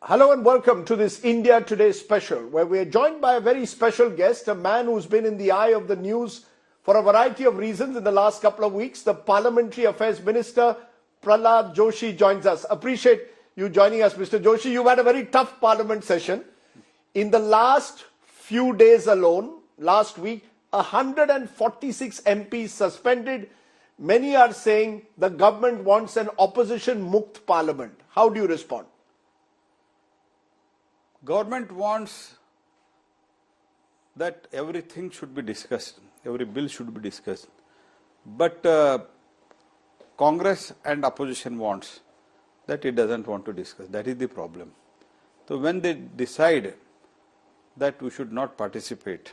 Hello and welcome to this India Today special, where we are joined by a very special guest, a man who's been in the eye of the news for a variety of reasons in the last couple of weeks. The Parliamentary Affairs Minister, Pralhad Joshi, joins us. Appreciate you joining us, Mr. Joshi. You've had a very tough Parliament session. In the last few days alone, last week, 146 MPs suspended. Many are saying the government wants an opposition-mukt parliament. How do you respond? Government wants that everything should be discussed, every bill should be discussed. But Congress and opposition wants that it doesn't want to discuss. That is the problem. So when they decide that we should not participate,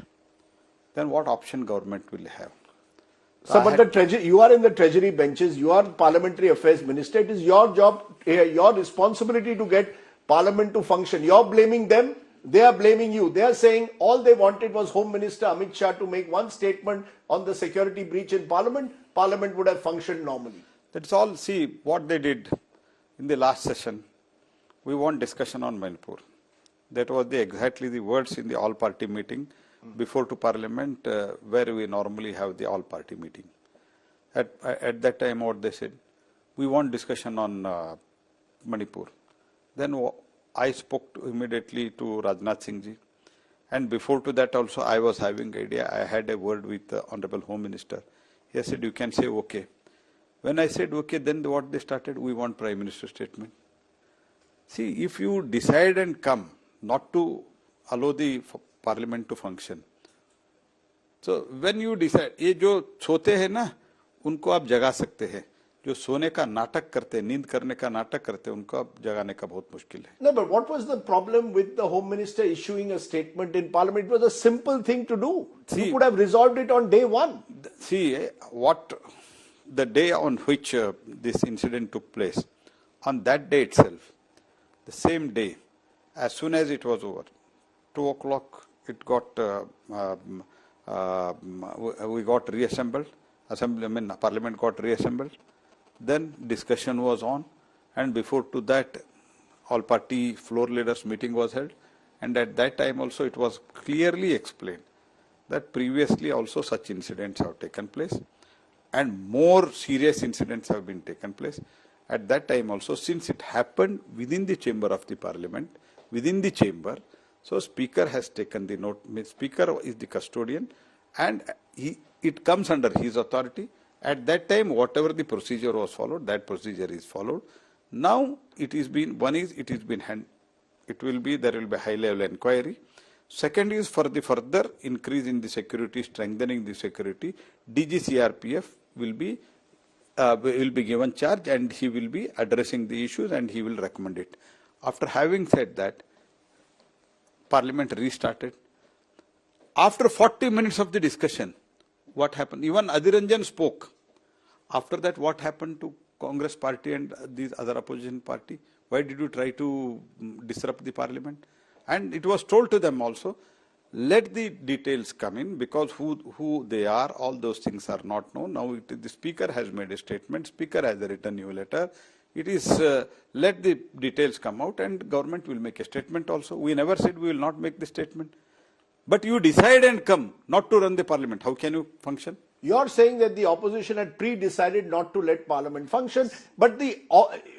then what option government will have? So, but you are in the treasury benches, you are Parliamentary Affairs Minister. It is your job, your responsibility to get Parliament to function. You're blaming them, they are blaming you. They are saying all they wanted was Home Minister Amit Shah to make one statement on the security breach in Parliament. Parliament would have functioned normally. That's all. See what they did in the last session. We want discussion on Manipur. That was exactly the words in the all-party meeting before to Parliament, where we normally have the all-party meeting. At that time, what they said, we want discussion on Manipur. Then I spoke immediately to Rajnath Singh ji, and before to that also I was having idea. I had a word with the Honorable Home Minister. He said, you can say okay. When I said okay, then what they started, we want Prime Minister statement. See, if you decide and come not to allow the Parliament to function, so when you decide, ये जो सोते हैं ना, उनको आप जगा सकते हैं. जो सोने का नाटक करते, नींद करने का नाटक करते, उनको अब जगाने का बहुत मुश्किल है. No, but what was the problem with the Home Minister issuing a statement in Parliament? It was a simple thing to do. See, you could have resolved it on day one. See, what the day on which this incident took place, on that day itself, the same day, as soon as it was over, 2 o'clock, it got we got reassembled. Parliament got reassembled. Then discussion was on, and before to that, all-party floor leaders meeting was held, and at that time also it was clearly explained that previously also such incidents have taken place, and more serious incidents have been taken place. At that time also, since it happened within the chamber of the Parliament, within the chamber, so Speaker has taken the note. Speaker is the custodian, and it comes under his authority. At that time, whatever the procedure was followed, that procedure is followed. Now it is been, one is it is been there will be high level inquiry. Second is for the further increase in the security, strengthening the security, DGCRPF will be given charge, and he will be addressing the issues and he will recommend it. After having said that, Parliament restarted. After 40 minutes of the discussion, what happened? Even Adhiranjan spoke. After that, what happened to Congress party and these other opposition party? Why did you try to disrupt the Parliament? And it was told to them also, let the details come in, because who they are, all those things are not known. Now the Speaker has made a statement, Speaker has written a new letter. It is, let the details come out and government will make a statement also. We never said we will not make the statement. But you decide and come not to run the Parliament. How can you function? You're saying that the opposition had pre-decided not to let Parliament function, but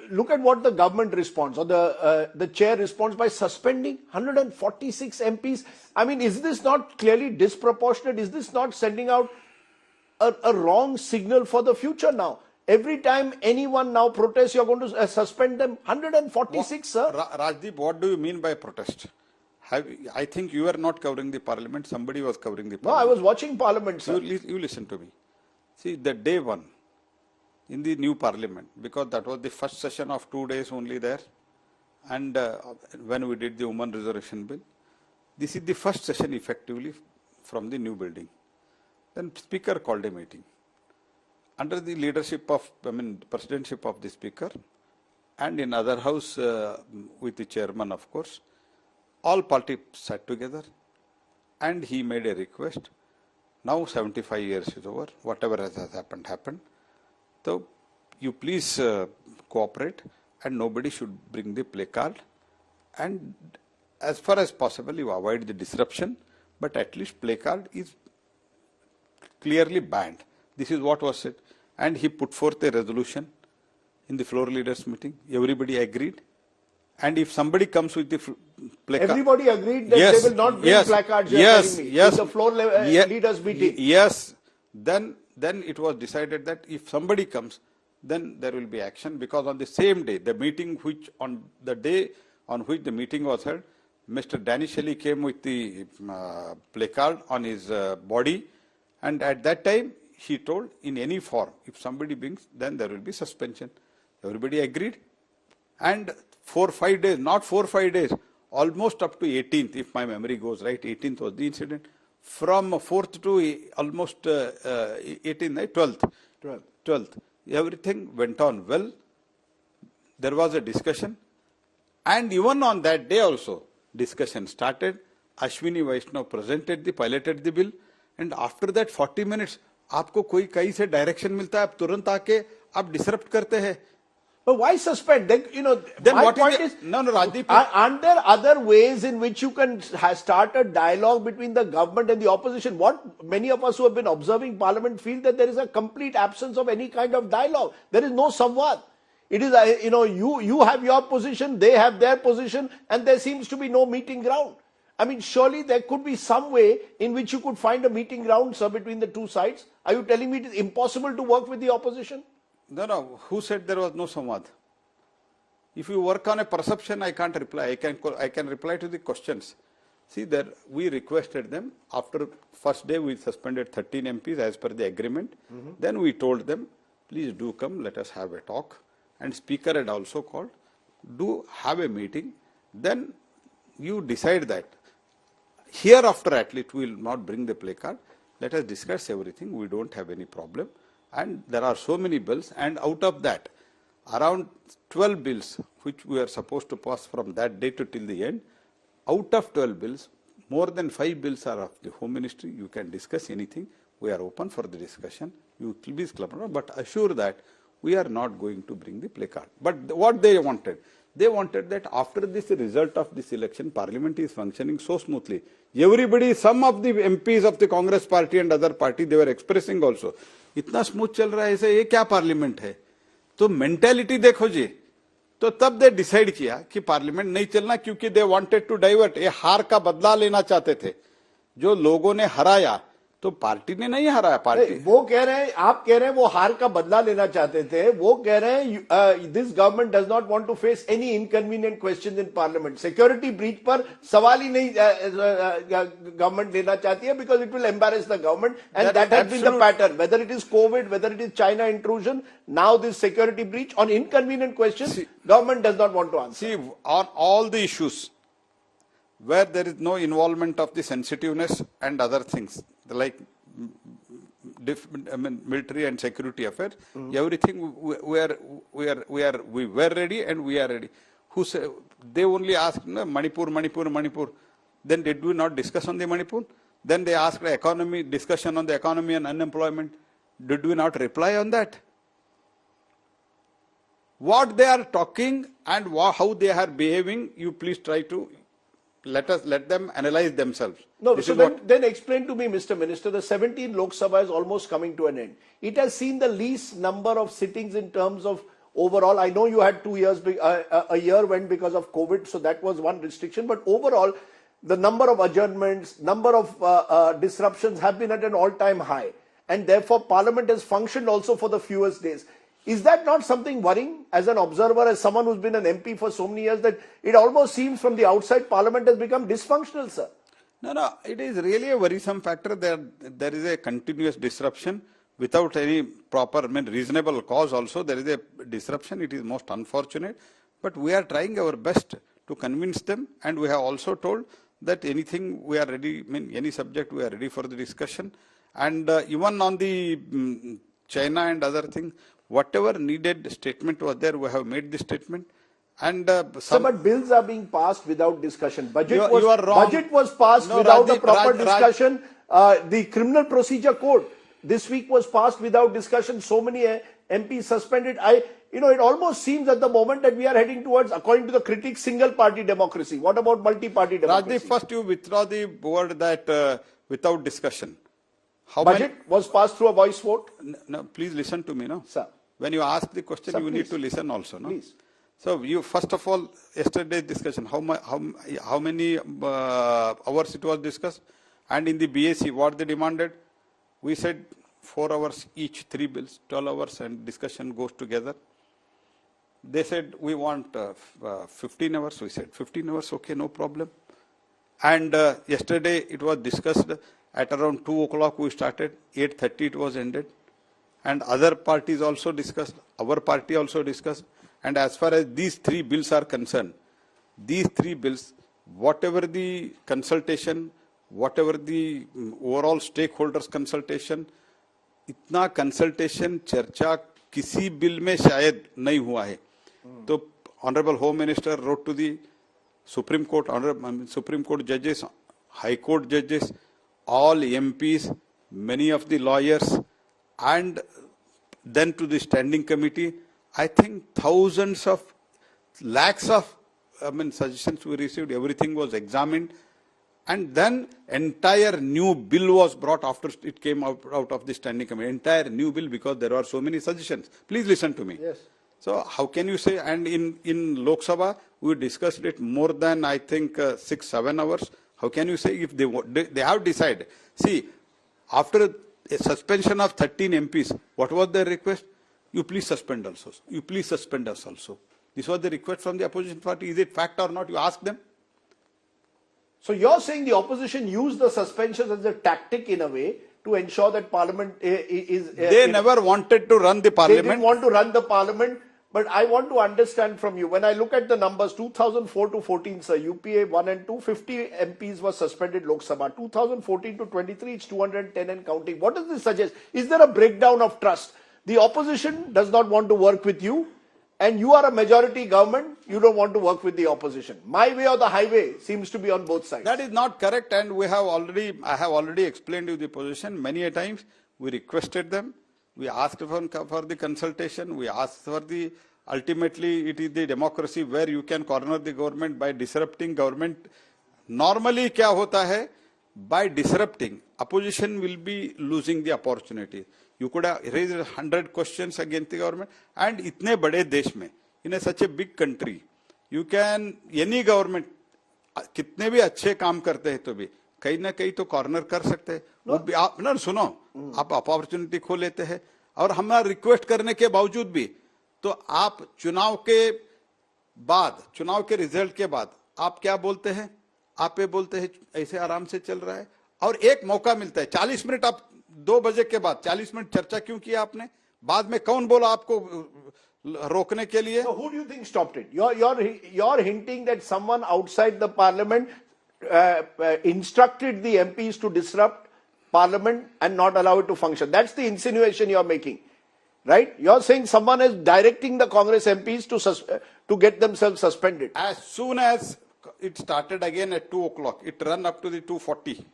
look at what the government responds, or the chair responds by suspending 146 MPs. I mean, is this not clearly disproportionate? Is this not sending out a wrong signal for the future now? Every time anyone now protests, you're going to suspend them. 146, sir. Rajdeep, what do you mean by protest? I think you were not covering the Parliament. Somebody was covering the Parliament. No, I was watching Parliament, sir. You listen to me. See, the day one in the new Parliament, because that was the first session of 2 days only there, and when we did the Women Reservation Bill, this is the first session effectively from the new building. Then Speaker called a meeting. Under the leadership of, presidency of the Speaker, and in other house with the chairman, of course, all parties sat together and he made a request. Now 75 years is over, whatever has happened, happened. So you please cooperate, and nobody should bring the placard and as far as possible you avoid the disruption, but at least placard is clearly banned. This is what was said. And he put forth a resolution in the floor leaders meeting. Everybody agreed. And if somebody comes with the placard... Everybody agreed that they will not bring placards. Yes. In the floor leaders meeting. Yes. Then it was decided that if somebody comes, then there will be action, because on the same day, on the day on which the meeting was held, Mr. Danishali came with the placard on his body, and at that time he told, in any form, if somebody brings, then there will be suspension. Everybody agreed, and 4 or 5 days, not 4 or 5 days, almost up to 18th, if my memory goes right, 18th was the incident. From 4th to almost 18th, 12th, everything went on well. There was a discussion, and even on that day also, discussion started. Ashwini Vaishnav piloted the bill, and after that 40 minutes, आपको कोई कहीं से direction मिलता है, आप तुरंत आके आप disrupt करते हैं. But why suspend? Then, Then my what point is is, no, Rajdeep. aren't there other ways in which you can start a dialogue between the government and the opposition? What many of us who have been observing Parliament feel that there is a complete absence of any kind of dialogue. There is no samvad. It is, you have your position, they have their position, and there seems to be no meeting ground. I mean, surely there could be some way in which you could find a meeting ground, sir, between the two sides. Are you telling me it is impossible to work with the opposition? No. Who said there was no samvad? If you work on a perception, I can't reply. I can reply to the questions. See, we requested them. After first day, we suspended 13 MPs as per the agreement. Then we told them, please do come, let us have a talk. And Speaker had also called, do have a meeting. Then you decide that hereafter at least we will not bring the placard. Let us discuss everything. We don't have any problem. And there are so many bills, and out of that, around 12 bills which we are supposed to pass from that day to till the end, out of 12 bills, more than 5 bills are of the Home Ministry. You can discuss anything. We are open for the discussion. You will be clever, but assure that we are not going to bring the placard. But what they wanted that after this result of this election, Parliament is functioning so smoothly. Everybody, some of the MPs of the Congress party and other party, they were expressing also, इतना smooth चल रहा है ऐसे, ये क्या parliament है? तो mentality देखो जी. तो तब दे डिसाइड किया कि पार्लियामेंट नहीं चलना, क्योंकि दे वांटेड टू डाइवर्ट, ये हार का बदला लेना चाहते थे. जो लोगों ने हराया, तो पार्टी ने नहीं हराया. पार्टी वो कह रहे हैं, आप कह रहे हैं वो हार का बदला लेना चाहते थे. वो कह रहे हैं this government does not want to face any inconvenient questions in parliament. Security breach पर सवाल ही नहीं गवर्नमेंट लेना चाहती है, because it will embarrass the government, and that has been the pattern, whether it is Covid, whether it is China intrusion, now this security breach. On inconvenient questions government does not want to answer. See, on all the issues where there is no involvement of the sensitiveness and other things like military and security affairs, everything we were ready and we are ready. Who say, they only asked Manipur. Then did we not discuss on the Manipur? Then they asked discussion on the economy and unemployment. Did we not reply on that? What they are talking and how they are behaving, you please try to let them analyze themselves. No, so then explain to me, Mr. Minister, the 17th Lok Sabha is almost coming to an end. It has seen the least number of sittings in terms of overall. I know you had 2 years, a year went because of COVID, so that was one restriction. But overall, the number of adjournments, number of disruptions have been at an all-time high. And therefore, Parliament has functioned also for the fewest days. Is that not something worrying as an observer, as someone who's been an MP for so many years, that it almost seems from the outside Parliament has become dysfunctional, sir? No, it is really a worrisome factor. There is a continuous disruption without any proper, reasonable cause also. There is a disruption. It is most unfortunate. But we are trying our best to convince them, and we have also told that anything we are ready, any subject we are ready for the discussion. And even on the China and other things, whatever needed statement was there, we have made the statement. And but bills are being passed without discussion. Budget was passed No, without Rajdeep, a proper discussion. The criminal procedure code this week was passed without discussion. So many MPs suspended. it almost seems at the moment that we are heading towards, according to the critics, single party democracy. What about multi-party democracy? Rajdeep, first you withdraw the word that without discussion. Budget was passed through a voice vote? No, please listen to me, no? Sir. When you ask the question, Sir, you please. need to listen also, no? Please. So you, first of all, yesterday's discussion, how many hours it was discussed? And in the BAC, what they demanded? We said 4 hours each, 3 bills, 12 hours, and discussion goes together. They said, we want 15 hours. We said, 15 hours, okay, no problem. And yesterday it was discussed at around 2 o'clock we started, 8:30 it was ended. And other parties also discussed, our party also discussed. And as far as these 3 bills are concerned, these 3 bills, whatever the consultation, whatever the overall stakeholders consultation, इतना consultation चर्चा किसी bill में शायद नहीं हुआ है. तो Honorable Home Minister wrote to the Supreme Court, Supreme Court judges, High Court judges, all MPs, many of the lawyers, and then to the Standing Committee. I think thousands of, lakhs of suggestions we received, everything was examined, and then entire new bill was brought after it came out of the Standing Committee. Entire new bill, because there are so many suggestions. Please listen to me. Yes. So how can you say, and in Lok Sabha, we discussed it more than, I think, 6-7 hours. How can you say if they have decided? See, after a suspension of 13 MPs, what was their request? You please suspend also. You please suspend us also. This was the request from the opposition party. Is it fact or not? You ask them. So you're saying the opposition used the suspensions as a tactic in a way to ensure that Parliament is... They never wanted to run the Parliament. They didn't want to run the Parliament. But I want to understand from you, when I look at the numbers, 2004 to 14, sir, UPA 1 and 2, 50 MPs were suspended Lok Sabha. 2014 to 23, it's 210 and counting. What does this suggest? Is there a breakdown of trust? The opposition does not want to work with you, and you are a majority government, you don't want to work with the opposition. My way or the highway seems to be on both sides. That is not correct, and I have already explained to you the position many a times. We requested them. We asked for the consultation. We asked for the, ultimately it is the democracy where you can corner the government by disrupting government. Normally क्या होता है? By disrupting, opposition will be losing the opportunity. You could have raised 100 questions against the government, and इतने बड़े देश में, in such a big country, you can, any government, कितने भी अच्छे काम करते हैं तो भी कहीं ना कहीं तो कॉर्नर कर सकते हैं. वो भी आप ना सुनो, आप अपॉर्चुनिटी खो लेते हैं, और हमारा रिक्वेस्ट करने के बावजूद भी तो आप चुनाव के रिजल्ट के बाद आप क्या बोलते हैं? आप ये बोलते हैं ऐसे आराम से चल रहा है, और एक मौका मिलता है 40 मिनट, आप 2 बजे के बाद 40 मिनट चर्चा क्यों किया आपने? बाद में कौन बोला आपको रोकने के लिए? So who do you think stopped it? You're hinting that someone outside the Parliament instructed the MPs to disrupt Parliament and not allow it to function. That's the insinuation you're making, right? You're saying someone is directing the Congress MPs to get themselves suspended. As soon as it started again at 2 o'clock, it ran up to the 2:40.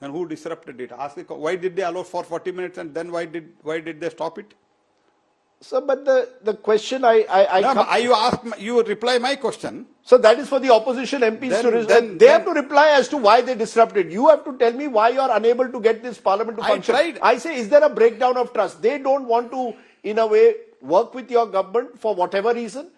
And who disrupted it? Ask why did they allow for 40 minutes, and then why did they stop it? So, but the question you reply my question. So that is for the opposition MPs they have to reply as to why they disrupted. You have to tell me why you are unable to get this Parliament to function. I say, is there a breakdown of trust? They don't want to, in a way, work with your government for whatever reason.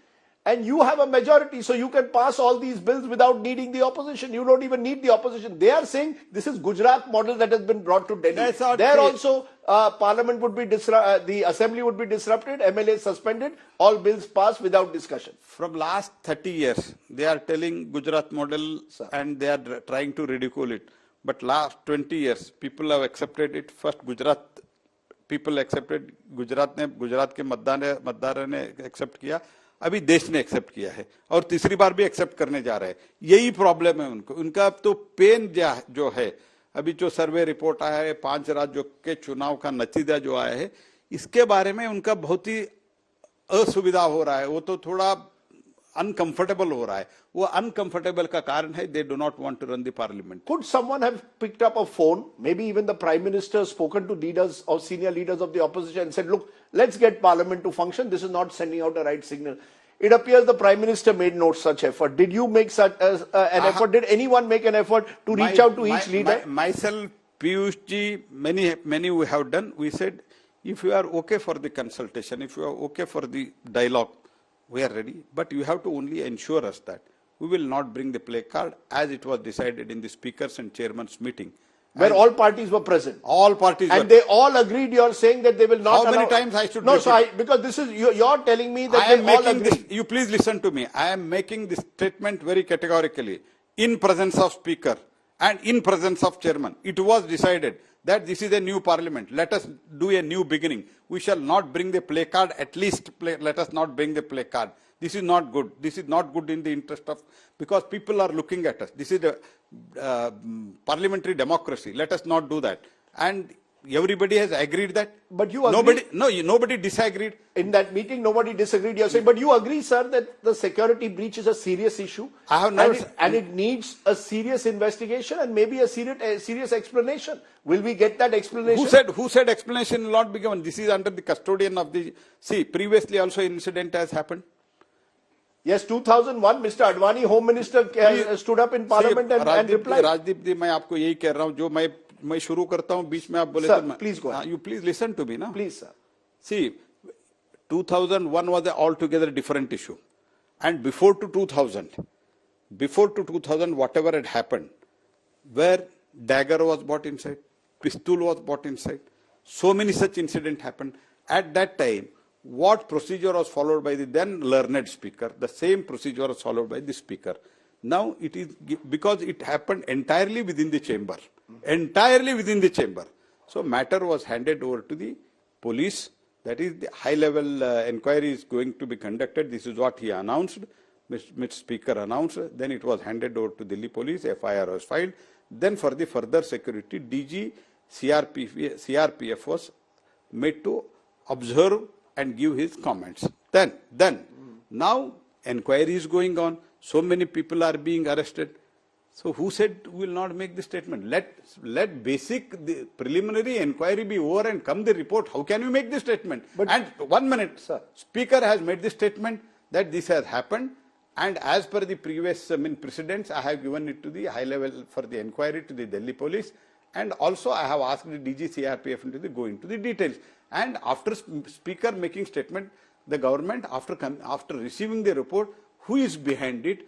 And you have a majority, so you can pass all these bills without needing the opposition. You don't even need the opposition. They are saying this is Gujarat model that has been brought to Delhi. There also, Parliament would be the Assembly would be disrupted, MLAs suspended, all bills passed without discussion. From last 30 years, they are telling Gujarat model, and they are trying to ridicule it. But last 20 years, people have accepted it. First, Gujarat people accepted. Gujarat के मतदारों ने accept किया. अभी देश ने accept किया है, और तीसरी बार भी एक्सेप्ट करने जा रहे हैं. यही प्रॉब्लम है उनका तो पेन जो है. अभी जो सर्वे रिपोर्ट आया है, 5 राज्यों के चुनाव का नतीजा जो आया है, इसके बारे में उनका बहुत ही असुविधा हो रहा है. वो तो थोड़ा अनकंफर्टेबल हो रहा है, वो अनकंफर्टेबल का कारण है they do not want to run the parliament. Could someone have picked up a phone, maybe even the Prime Minister, spoken to leaders or senior leaders of the opposition and said, look, let's get Parliament to function. This is not sending out a right signal. It appears the Prime Minister made no such effort. Did you make such an effort? Did anyone make an effort to reach out to each leader? Myself, Piyush ji, many we have done. We said, if you are okay for the consultation, if you are okay for the dialogue, we are ready. But you have to only ensure us that we will not bring the play card as it was decided in the speakers and chairman's meeting. Where all parties were present. All parties and were. they all agreed. You are saying that they will not. How many times I should? No, so because this is you're telling me that they all agree. You please listen to me. I am making this statement very categorically in presence of speaker and in presence of chairman. It was decided that this is a new parliament. Let us do a new beginning. We shall not bring the play card. At least let us not bring the play card. This is not good. This is not good in the interest of, because people are looking at us. This is a parliamentary democracy. Let us not do that. And everybody has agreed that. But you agree? Nobody disagreed. In that meeting, nobody disagreed. You are saying, but you agree, sir, that the security breach is a serious issue. I have never. And it needs a serious investigation and maybe a serious explanation. Will we get that explanation? Who said explanation will not be given? This is under the custodian of the. See, previously also incident has happened. Yes, 2001, Mr. Advani, Home Minister, stood up in Parliament and replied. Rajdeep ji, मैं आपको यही कह रहा हूँ, जो मैं शुरू करता हूँ, बीच में आप बोले तो please go ahead. You please listen to me, na? Please, sir. See, 2001 was an altogether different issue, and before to 2000, whatever had happened, where dagger was bought inside, pistol was bought inside, so many such incidents happened. At that time, what procedure was followed by the then learned speaker, the same procedure was followed by the speaker. Now it is because it happened entirely within the chamber. Entirely within the chamber. So matter was handed over to the police. That is, the high level inquiry is going to be conducted. This is what he announced. Mr. Speaker announced. Then it was handed over to Delhi police. FIR was filed. Then for the further security, DG CRPF was made to observe and give his comments. Then now inquiry is going on. So many people are being arrested. So who said we will not make the statement? Let the preliminary inquiry be over and come the report. How can we make the statement? And 1 minute, sir. Speaker has made the statement that this has happened, and as per the previous precedents, I have given it to the high level for the inquiry to the Delhi police, and also I have asked the DG CRPF to go into the details. And after speaker making statement, the government after receiving the report, who is behind it,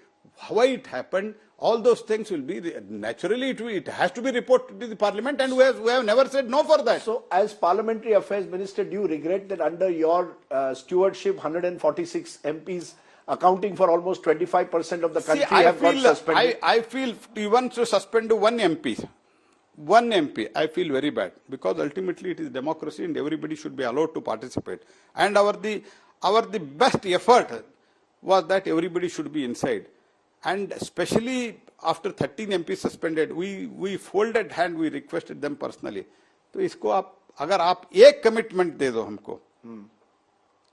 why it happened, all those things will be, naturally it has to be reported to the parliament, and we have never said no for that. So as Parliamentary Affairs Minister, do you regret that under your stewardship, 146 MPs accounting for almost 25% of the country have got suspended? I feel even to suspend one MP, I feel very bad, because ultimately it is democracy and everybody should be allowed to participate. And our best effort was that everybody should be inside. And especially after 13 MPs suspended, we folded hand, we requested them personally. तो इसको अगर आप एक commitment दे दो हमको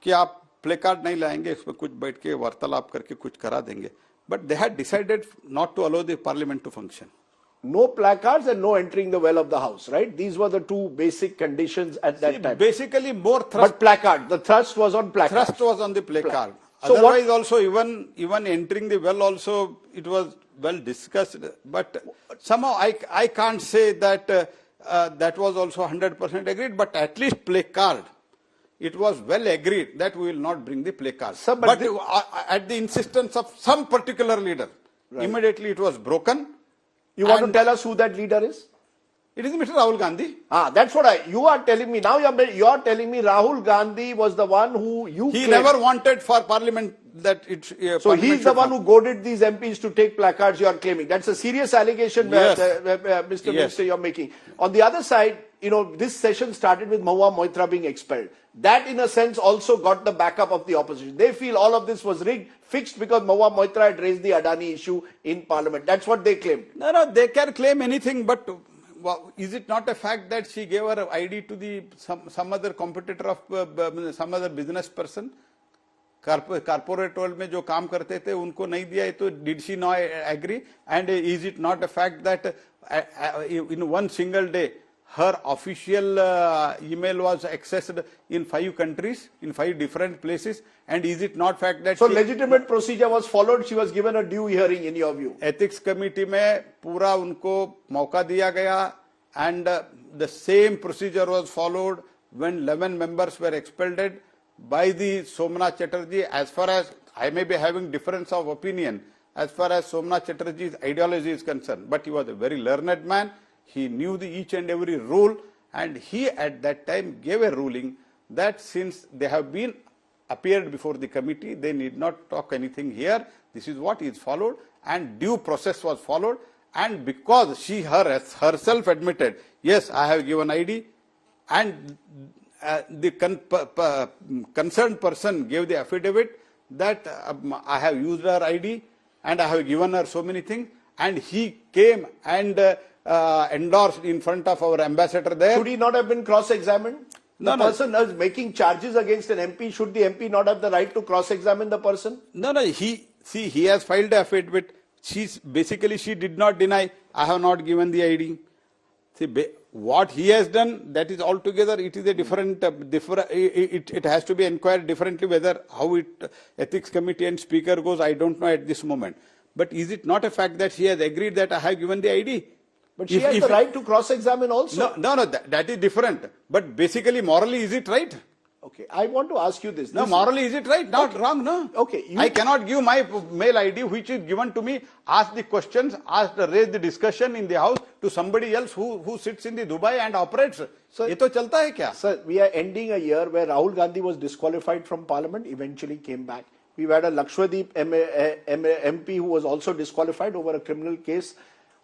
कि आप play card नहीं लाएंगे, इसमें कुछ बैठ के वार्तालाप करके कुछ करा देंगे. But they had decided not to allow the parliament to function. No placards and no entering the well of the house, right? These were the two basic conditions at that time. Basically more thrust. But placard, the thrust was on placard. Thrust was on the placard. So otherwise also even entering the well also, it was well discussed. But somehow I can't say that that was also 100% agreed, but at least placard, it was well agreed that we will not bring the placard. But at the insistence of some particular leader, immediately it was broken. You want to tell us who that leader is? It is Mr. Rahul Gandhi. That's what you are telling me. Now you are telling me Rahul Gandhi was the one who He never wanted for parliament that it. So he's the one who goaded these MPs to take placards, you are claiming. That's a serious allegation, yes. Mr. Minister, you're making. On the other side, this session started with Mahua Moitra being expelled. That, in a sense, also got the backup of the opposition. They feel all of this was rigged, fixed because Mahua Moitra had raised the Adani issue in Parliament. That's what they claimed. No, they can claim anything, but is it not a fact that she gave her ID to some other competitor of some other business person? Corporate world में जो काम करते थे उनको नहीं दिया है, तो did she not agree? And is it not a fact that in one single day her official email was accessed in 5 countries, in 5 different places, and is it not fact that so legitimate procedure was followed? She was given a due hearing, in your view? Ethics committee में पूरा उनको मौका दिया गया, and the same procedure was followed when 11 members were expelled by the Somnath Chatterjee. As far as I may be having difference of opinion as far as Somnath Chatterjee's ideology is concerned, but he was a very learned man. He knew each and every rule, and he at that time gave a ruling that since they have been appeared before the committee, they need not talk anything here. This is what is followed, and due process was followed. And because she herself admitted, yes, I have given ID, and the concerned person gave the affidavit that I have used her ID and I have given her so many things, and he came and endorsed in front of our ambassador there. Should he not have been cross-examined? The person is making charges against an MP. Should the MP not have the right to cross-examine the person? No, he has filed the affidavit. She did not deny, I have not given the ID. See, what he has done, that is altogether, it is a different, it has to be inquired differently, whether how it, ethics committee and speaker goes, I don't know at this moment. But is it not a fact that she has agreed that I have given the ID? But she has the right to cross-examine also. No, that is different. But basically, morally, is it right? Okay, I want to ask you this. No, morally, is it right? Not wrong, no. Okay. I cannot give my mail ID, which is given to me, ask the questions, raise the discussion in the house to somebody else who sits in the Dubai and operates. So, ये तो चलता है क्या? Sir, we are ending a year where Rahul Gandhi was disqualified from Parliament, eventually came back. We've had a Lakshadweep MP who was also disqualified over a criminal case.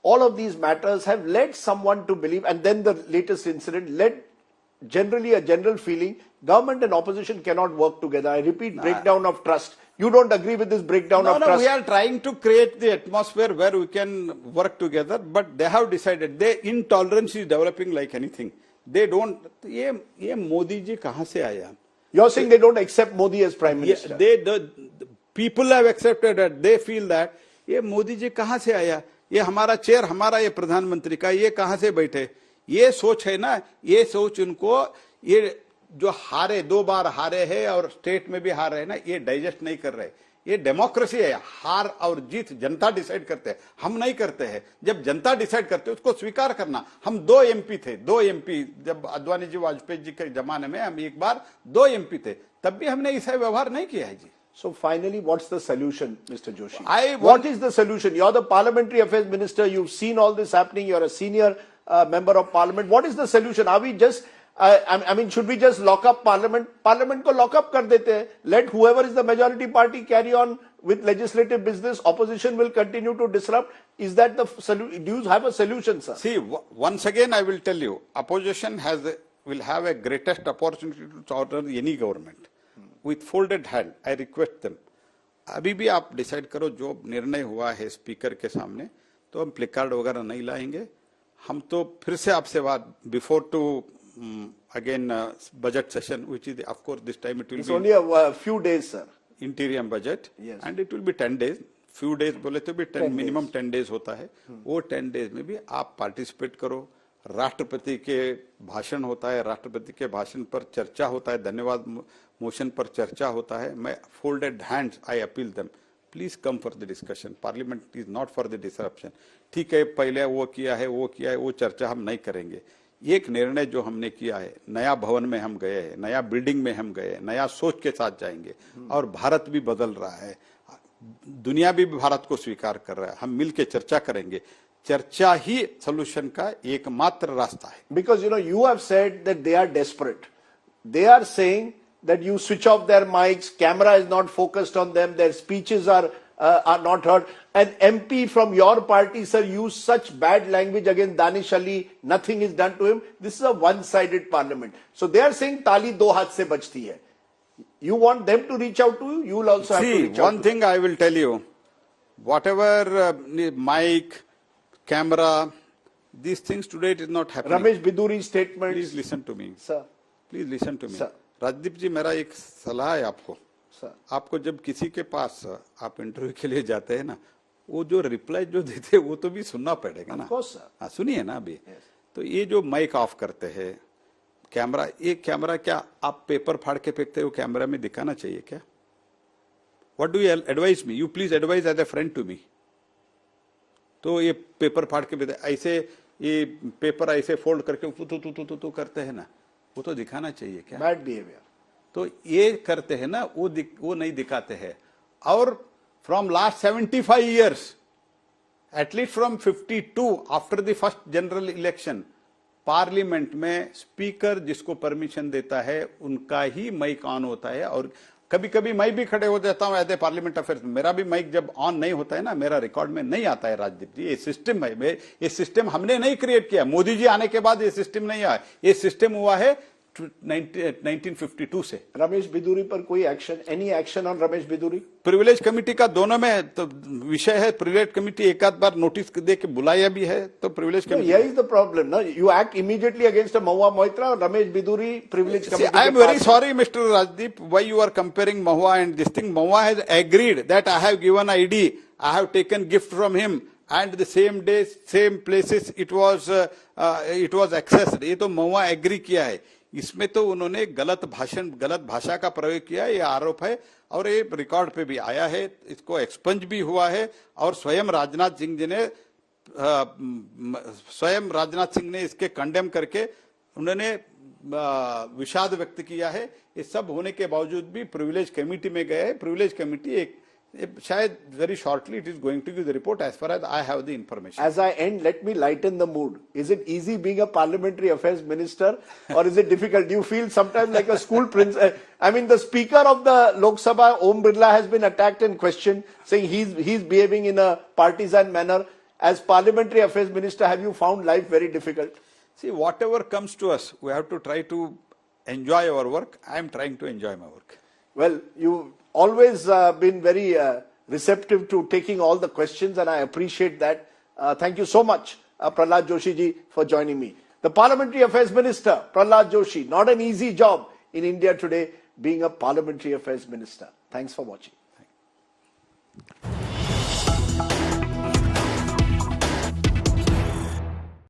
All of these matters have led someone to believe, and then the latest incident led generally a general feeling government and opposition cannot work together. I repeat, breakdown of trust. You don't agree with this breakdown of trust? No, we are trying to create the atmosphere where we can work together, but they have decided, their intolerance is developing like anything. They don't, ये मोदी जी कहाँ से आया? You're saying they don't accept Modi as Prime Minister? The people have accepted it. They feel that, ये मोदी जी कहाँ से आया? ये हमारा चेयर, हमारा ये प्रधानमंत्री का, ये कहाँ से बैठे? ये सोच है ना, ये सोच उनको, ये जो हारे, 2 बार हारे हैं और स्टेट में भी हार रहे हैं ना, ये डाइजेस्ट नहीं कर रहे. ये डेमोक्रेसी है, हार और जीत जनता डिसाइड करते हैं, हम नहीं करते हैं. जब जनता डिसाइड करते है उसको स्वीकार करना. हम 2 MP थे, 2 MP जब अद्वानी जी वाजपेयी जी के जमाने में हम एक बार 2 MP थे, तब भी हमने ऐसा व्यवहार नहीं किया है जी. So finally, what's the solution, Mr. Joshi? What is the solution? You're the Parliamentary Affairs Minister. You've seen all this happening. You're a senior member of Parliament. What is the solution? Are we just, I mean, should we just lock up Parliament? Parliament ko lock up kar dete hai. Let whoever is the majority party carry on with legislative business. Opposition will continue to disrupt. Is that the solution? Do you have a solution, sir? See, once again, I will tell you, opposition will have a greatest opportunity to order any government. With folded hand, I request them. अभी भी आप decide करो, जो निर्णय हुआ है speaker के सामने, तो हम प्लेकार्ड वगैरह नहीं लाएंगे. हम तो फिर से आपसे बात before to again budget session, which is of course this time it will it's be only a few days, sir. Interim budget, yes. And it will be 10 days. Few days बोले तो भी 10 minimum 10 days होता है. वो 10 days में भी आप participate करो. राष्ट्रपति के भाषण होता है, राष्ट्रपति के भाषण पर चर्चा होता है, धन्यवाद मोशन पर चर्चा होता है. मैं folded hands I appeal them, please come for the discussion. Parliament is not for the disruption. ठीक है, पहले वो किया है, वो चर्चा हम नहीं करेंगे. एक निर्णय जो हमने किया है, नया भवन में हम गए हैं, नया बिल्डिंग में हम गए, नया सोच के साथ जाएंगे, और भारत भी बदल रहा है, दुनिया भी भारत को स्वीकार कर रहा है. हम मिलकर चर्चा करेंगे. चर्चा ही सॉल्यूशन का एकमात्र रास्ता है. Because you have said that they are desperate. They are saying that you switch off their mics, camera is not focused on them, their speeches are not heard. An MP from your party, sir, used such bad language against Danish Ali, nothing is done to him. This is a one-sided parliament. So they are saying tali do haath se bajti hai. You want them to reach out to you, you will also have to reach out. See, one thing I will tell you, whatever mic, camera, these things today it is not happening. Ramesh Biduri's statement. Please listen to me. Sir. Please listen to me. Sir. Rajdeep जी, मेरा एक सलाह है आपको. Sir. आपको जब किसी के पास आप इंटरव्यू के लिए जाते हैं ना, वो जो रिप्लाई जो देते हैं वो तो भी सुनना पड़ेगा ना। Of course, sir. हाँ, सुनिए ना अभी। तो ये जो माइक ऑफ करते हैं, कैमरा, ये कैमरा क्या आप पेपर फाड़ के फेंकते हो, कैमरा में दिखाना चाहिए क्या? What do you advise me? You please advise as a friend to me. तो ये पेपर फाड़ के ऐसे, ये पेपर ऐसे फोल्ड करके तू करते हैं ना, वो तो दिखाना चाहिए क्या? Bad behavior. तो ये करते हैं ना, वो नहीं दिखाते हैं। और from last 75 years, at least from 52 after the first general election, parliament में स्पीकर जिसको परमिशन देता है उनका ही माइक ऑन होता है। और कभी कभी मैं भी खड़े हो जाता हूं एज पार्लियामेंट अफेयर्स, मेरा भी माइक जब ऑन नहीं होता है ना, मेरा रिकॉर्ड में नहीं आता है। राजदीप जी, ये सिस्टम है, ये सिस्टम हमने नहीं क्रिएट किया, मोदी जी आने के बाद ये सिस्टम नहीं आया, ये सिस्टम हुआ है 1952 से। रमेश बिदूरी पर कोई action, any action on Ramesh Bidhuri? Privilege committee का दोनों में तो विषय है। प्रिविलेज कमेटी एक आध बार नोटिस दे के बुलाया भी है, तो privilege committee. Here is the problem, no? You act immediately against Mahua Moitra or Ramesh Biduri privilege committee. I am very sorry, Mr. Rajdeep, why you are comparing Mahua and this thing. Mahua has agreed that I have given ID, I have taken gift from him, and the same day, same places it was accessed. ये तो Mahua agree किया है। इसमें तो उन्होंने गलत भाषा का प्रयोग किया, ये आरोप है और ये रिकॉर्ड पे भी आया है, इसको एक्सपंज भी हुआ है। और स्वयं राजनाथ सिंह ने इसके कंडेम करके उन्होंने विषाद व्यक्त किया है। ये सब होने के बावजूद भी प्रिविलेज कमेटी में गए। प्रिविलेज कमेटी शायद very shortly it is going to give the report as far as I have the information. As I end, let me lighten the mood. Is it easy being a parliamentary affairs minister or is it difficult? Do you feel sometimes like a school prince? I mean, the speaker of the Lok Sabha, Om Birla, has been attacked and questioned, saying he's behaving in a partisan manner. As parliamentary affairs minister, have you found life very difficult? See, whatever comes to us, we have to try to enjoy our work. I am trying to enjoy my work. Well, you've always been very receptive to taking all the questions, and I appreciate that. Thank you so much, Pralhad Joshi ji, for joining me. The Parliamentary Affairs Minister, Pralhad Joshi. Not an easy job in India today, being a Parliamentary Affairs Minister. Thanks for watching.